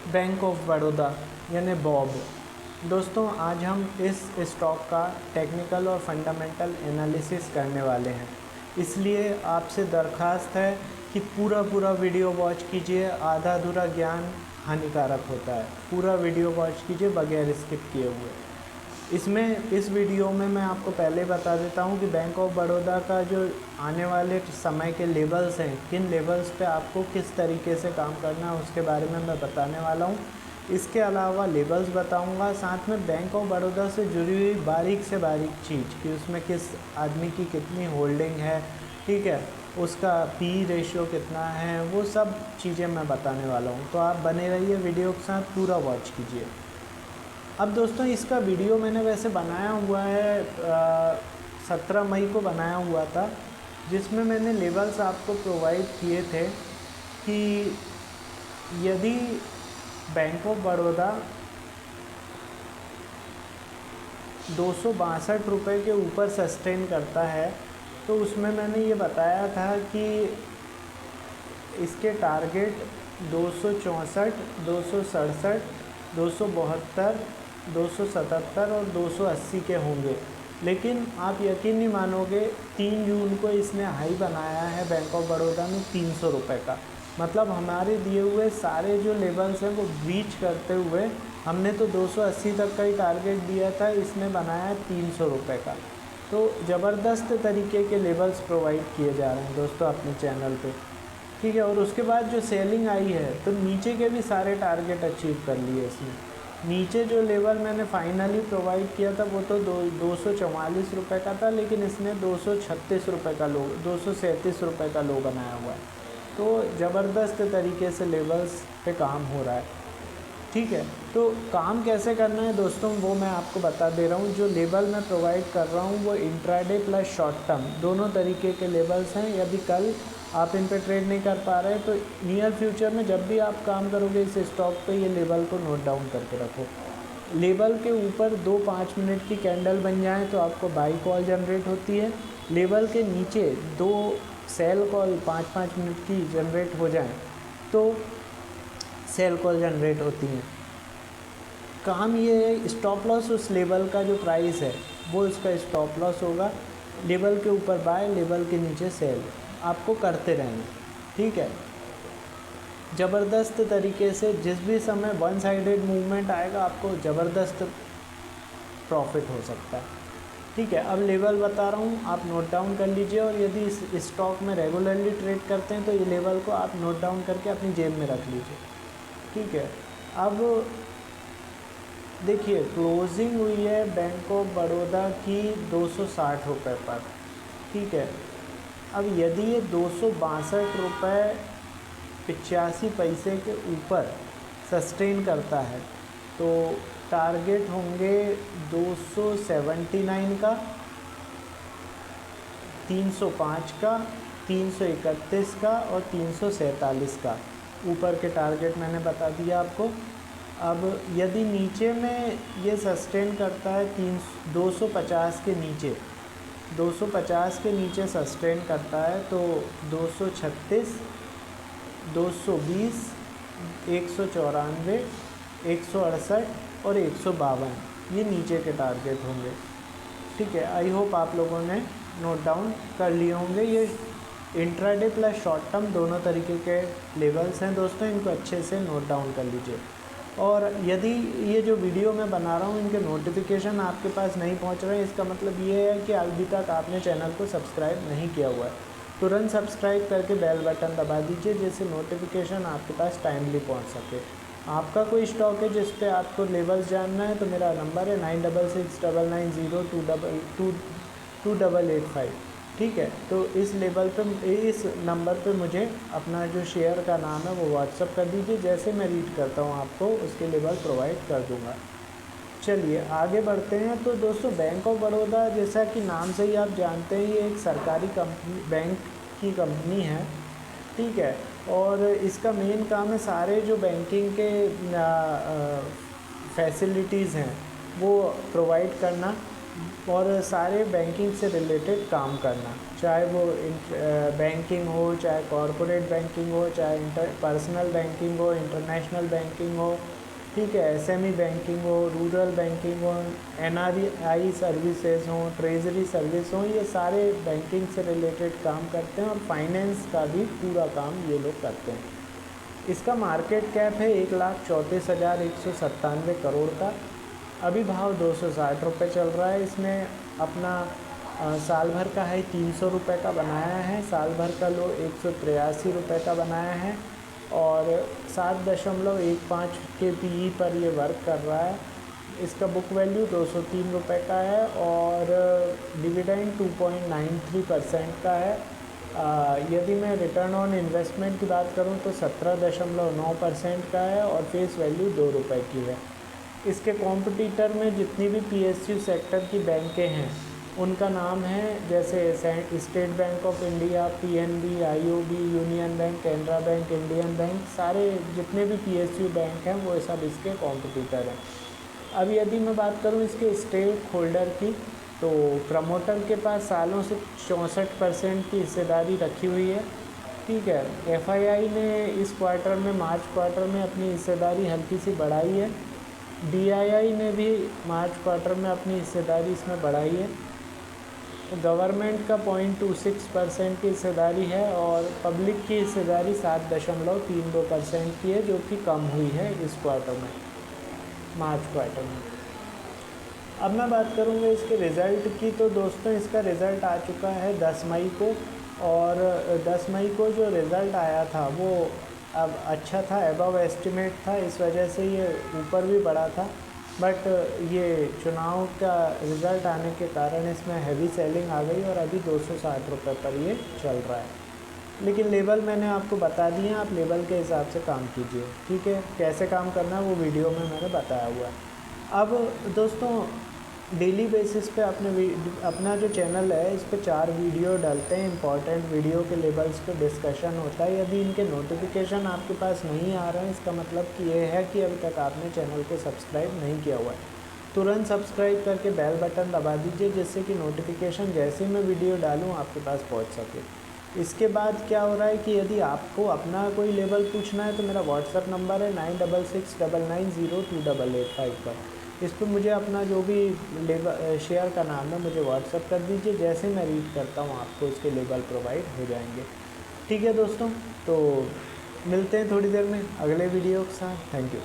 Bank of Baroda यानी Bob. दोस्तों आज हम इस स्टॉक का टेक्निकल और फंडामेंटल एनालिसिस करने वाले हैं, इसलिए आपसे दरख्वास्त है कि पूरा वीडियो वॉच कीजिए। आधा अधूरा ज्ञान हानिकारक होता है, पूरा वीडियो वॉच कीजिए बगैर स्किप किए हुए। इस वीडियो में मैं आपको पहले बता देता हूं कि बैंक ऑफ बड़ौदा का जो आने वाले समय के लेवल्स हैं, किन लेवल्स पे आपको किस तरीके से काम करना है उसके बारे में मैं बताने वाला हूं। इसके अलावा लेवल्स बताऊंगा, साथ में बैंक ऑफ बड़ौदा से जुड़ी हुई बारीक से बारीक चीज़ कि उसमें किस आदमी की कितनी होल्डिंग है, ठीक है, उसका पी रेशियो कितना है, वो सब चीज़ें मैं बताने वाला हूँ। तो आप बने रहिए वीडियो के साथ, पूरा वॉच कीजिए। अब दोस्तों इसका वीडियो मैंने वैसे बनाया हुआ है 17 मई को बनाया हुआ था, जिसमें मैंने लेवल्स आपको प्रोवाइड किए थे कि यदि बैंक ऑफ बड़ौदा 262 रुपये के ऊपर सस्टेन करता है तो उसमें मैंने ये बताया था कि इसके टारगेट 264, 267, 272, 277 और 280 के होंगे। लेकिन आप यकीन नहीं मानोगे, 3 जून को इसने हाई बनाया है बैंक ऑफ बड़ौदा में 300 रुपये का। मतलब हमारे दिए हुए सारे जो लेवल्स हैं वो ब्रीच करते हुए हमने तो 280 तक का ही टारगेट दिया था, इसने बनाया 300 रुपये का। तो ज़बरदस्त तरीके के लेवल्स प्रोवाइड किए जा रहे हैं दोस्तों अपने चैनल पे, ठीक है। और उसके बाद जो सेलिंग आई है तो नीचे के भी सारे टारगेट अचीव कर लिए इसने। नीचे जो लेवल मैंने फाइनली प्रोवाइड किया था वो तो 244 रुपये का था, लेकिन इसने 236 रुपये का लो, 237 रुपये का लो बनाया हुआ है। तो ज़बरदस्त तरीके से लेवल्स पे काम हो रहा है, ठीक है। तो काम कैसे करना है दोस्तों वो मैं आपको बता दे रहा हूँ। जो लेवल मैं प्रोवाइड कर रहा हूँ वो इंट्राडे प्लस शॉर्ट टर्म दोनों तरीके के लेवल्स हैं। यदि कल आप इन पे ट्रेड नहीं कर पा रहे तो नियर फ्यूचर में जब भी आप काम करोगे इस स्टॉक पे ये लेवल को नोट डाउन करके रखो। लेवल के ऊपर 2 5 मिनट की कैंडल बन जाए तो आपको बाई कॉल जनरेट होती है। लेवल के नीचे 2 सेल कॉल 5-5 मिनट की जनरेट हो जाए तो सेल कॉल जनरेट होती हैं। काम ये है, स्टॉप लॉस उस लेवल का जो प्राइस है वो इसका स्टॉप लॉस होगा। लेवल के ऊपर बाय, लेवल के नीचे सेल आपको करते रहना, ठीक है। ज़बरदस्त तरीके से जिस भी समय वन साइडेड मूवमेंट आएगा आपको ज़बरदस्त प्रॉफिट हो सकता है, ठीक है। अब लेवल बता रहा हूँ, आप नोट डाउन कर लीजिए। और यदि इस स्टॉक में रेगुलरली ट्रेड करते हैं तो ये लेवल को आप नोट डाउन करके अपनी जेब में रख लीजिए, ठीक है। अब देखिए क्लोजिंग हुई है बैंक ऑफ बड़ौदा की 260 रुपये पर, ठीक है। अब यदि ये 262 रुपये 85 पैसे के ऊपर सस्टेन करता है तो टारगेट होंगे 279 का, 305 का, 331 का और 347 का ऊपर के टारगेट मैंने बता दिया आपको। अब यदि नीचे में ये सस्टेन करता है 250 के नीचे, 250 के नीचे सस्टेन करता है तो 236, 220, 194, 168 और 152 ये नीचे के टारगेट होंगे, ठीक है। आई होप आप लोगों ने नोट डाउन कर लिए होंगे। ये इंट्राडे प्लस शॉर्ट टर्म दोनों तरीके के लेवल्स हैं दोस्तों, इनको अच्छे से नोट डाउन कर लीजिए। और यदि ये जो वीडियो मैं बना रहा हूँ इनके नोटिफिकेशन आपके पास नहीं पहुँच रहे हैं, इसका मतलब ये है कि अभी तक आपने चैनल को सब्सक्राइब नहीं किया हुआ है। तुरंत सब्सक्राइब करके बेल बटन दबा दीजिए जिससे नोटिफिकेशन आपके पास टाइमली पहुँच सके। आपका कोई स्टॉक है जिस पे आपको लेवल्स जानना है तो मेरा नंबर है 9669902885, ठीक है। तो इस लेवल पे, इस नंबर पे मुझे अपना जो शेयर का नाम है वो व्हाट्सअप कर दीजिए। जैसे मैं रीड करता हूँ आपको उसके लेवल प्रोवाइड कर दूँगा। चलिए आगे बढ़ते हैं। तो दोस्तों बैंक ऑफ बड़ौदा जैसा कि नाम से ही आप जानते हैं ये एक सरकारी कंपनी, बैंक की कंपनी है, ठीक है। और इसका मेन काम है सारे जो बैंकिंग के फैसिलिटीज़ हैं वो प्रोवाइड करना, और सारे बैंकिंग से रिलेटेड काम करना, चाहे वो बैंकिंग हो, चाहे कॉरपोरेट बैंकिंग हो, चाहे पर्सनल बैंकिंग हो, इंटरनेशनल बैंकिंग हो, ठीक है, एसएमई बैंकिंग हो, रूरल बैंकिंग हो, एनआरआई सर्विसेज हो, ट्रेजरी सर्विस हो, ये सारे बैंकिंग से रिलेटेड काम करते हैं और फाइनेंस का भी पूरा काम ये लोग करते हैं। इसका मार्केट कैप है 1,34,197 करोड़ का। अभी भाव 260 रुपये चल रहा है। इसने अपना साल भर का हाई 300 रुपये का बनाया है, साल भर का लो 183 रुपये का बनाया है और 7.15 के पीई पर ये वर्क कर रहा है। इसका बुक वैल्यू 203 रुपये का है और डिविडेंड 2.93% का है। यदि मैं रिटर्न ऑन इन्वेस्टमेंट की बात करूं तो 17.9% का है और फेस वैल्यू 2 रुपये की है। इसके कॉम्पिटिटर में जितनी भी पीएसयू सेक्टर की बैंकें हैं उनका नाम है, जैसे state bank of India, PNB, IOB, union bank, Canara bank, Indian bank, सारे जितने भी पीएसयू बैंक हैं वो सब इसके कॉम्पिटिटर हैं। अब यदि मैं बात करूं इसके स्टेक होल्डर की, तो प्रमोटर के पास सालों से 64% की हिस्सेदारी रखी हुई है, ठीक है। एफआईआई ने इस क्वार्टर में, मार्च क्वार्टर में अपनी हिस्सेदारी हल्की सी बढ़ाई है। डीआईआई ने भी मार्च क्वार्टर में अपनी हिस्सेदारी इसमें बढ़ाई है। गवर्नमेंट का 0.26% की हिस्सेदारी है और पब्लिक की हिस्सेदारी 7.32% की है, जो कि कम हुई है इस क्वार्टर में, मार्च क्वार्टर में। अब मैं बात करूँगा इसके रिज़ल्ट की, तो दोस्तों इसका रिज़ल्ट आ चुका है 10 मई को और 10 मई को जो रिज़ल्ट आया था वो अब अच्छा था, एबव एस्टिमेट था, इस वजह से ये ऊपर भी बढ़ा था। बट ये चुनाव का रिज़ल्ट आने के कारण इसमें हैवी सेलिंग आ गई और अभी 260 रुपये पर ये चल रहा है। लेकिन लेवल मैंने आपको बता दिए, आप लेवल के हिसाब से काम कीजिए, ठीक है। कैसे काम करना है वो वीडियो में मैंने बताया हुआ है। अब दोस्तों डेली बेसिस पे अपना जो चैनल है इस पे 4 वीडियो डालते हैं, इंपॉर्टेंट वीडियो के लेवल्स पे डिस्कशन होता है। यदि इनके नोटिफिकेशन आपके पास नहीं आ रहे हैं, इसका मतलब कि ये है कि अभी तक आपने चैनल को सब्सक्राइब नहीं किया हुआ है। तुरंत सब्सक्राइब करके बेल बटन दबा दीजिए, जिससे कि नोटिफिकेशन जैसे मैं वीडियो डालूँ आपके पास पहुँच सके। इसके बाद क्या हो रहा है कि यदि आपको अपना कोई लेवल पूछना है तो मेरा व्हाट्सअप नंबर है 9669902885 पर। इस पर मुझे अपना जो भी लेवल शेयर का नाम है मुझे व्हाट्सअप कर दीजिए, जैसे मैं रीड करता हूँ आपको इसके लेवल प्रोवाइड हो जाएंगे, ठीक है दोस्तों। तो मिलते हैं थोड़ी देर में अगले वीडियो के साथ। Thank you.